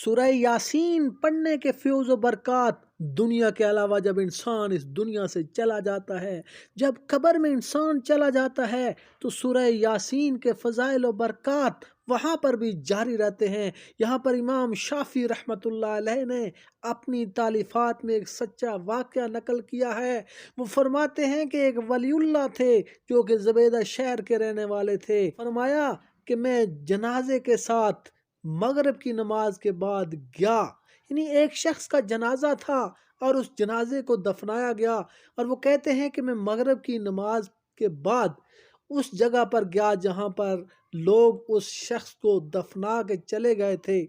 سورہ یاسین پڑھنے کے فیوز و برکات دنیا کے علاوہ جب انسان اس دنیا سے چلا جاتا ہے، جب قبر میں انسان چلا جاتا ہے تو سورہ یاسین کے فضائل و برکات وہاں پر بھی جاری رہتے ہیں۔ یہاں پر امام شافعی رحمۃ اللہ علیہ نے اپنی تالیفات میں ایک سچا واقعہ نقل کیا ہے۔ وہ فرماتے ہیں کہ ایک ولی اللہ تھے جو کہ زبیدہ شہر کے رہنے والے تھے۔ فرمایا کہ میں جنازے کے ساتھ مغرب کی نماز کے بعد گیا، یعنی ایک شخص کا جنازہ تھا اور اس جنازے کو دفنایا گیا، اور وہ کہتے ہیں کہ میں مغرب کی نماز کے بعد اس جگہ پر گیا جہاں پر لوگ اس شخص کو دفنا کے چلے گئے تھے۔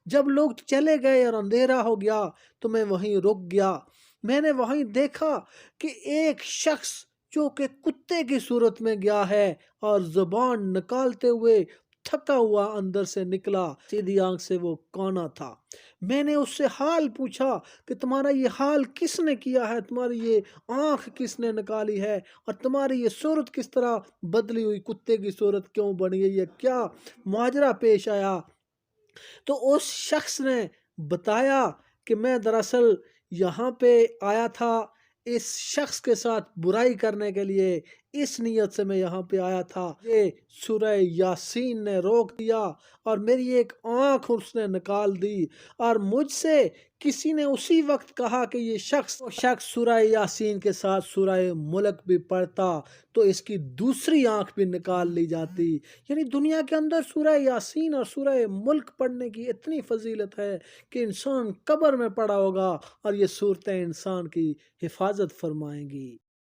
جب لوگ چلے گئے اور اندھیرا ہو گیا تو میں وہیں رک گیا۔ میں نے وہیں دیکھا کہ ایک شخص جو کہ کتے کی صورت میں گیا ہے اور زبان نکالتے ہوئے تھکا ہوا اندر سے نکلا، سیدھی آنکھ سے وہ کانا تھا۔ میں نے اس سے حال پوچھا کہ تمہارا یہ حال کس نے کیا ہے، تمہاری یہ آنکھ کس نے نکالی ہے، اور تمہاری یہ صورت کس طرح بدلی ہوئی، کتے کی صورت کیوں بن گئی ہے، کیا ماجرا پیش آیا؟ تو اس شخص نے بتایا کہ میں دراصل یہاں پہ آیا تھا اس شخص کے ساتھ برائی کرنے کے لیے، اس نیت سے میں یہاں پہ آیا تھا۔ یہ سورہ یاسین نے روک دیا اور میری ایک آنکھ اس نے نکال دی، اور مجھ سے کسی نے اسی وقت کہا کہ یہ شخص سورہ یاسین کے ساتھ سورہ ملک بھی پڑھتا تو اس کی دوسری آنکھ بھی نکال لی جاتی۔ یعنی دنیا کے اندر سورہ یاسین اور سورہ ملک پڑھنے کی اتنی فضیلت ہے کہ انسان قبر میں پڑا ہوگا اور یہ صورتیں انسان کی حفاظت فرمائیں گی۔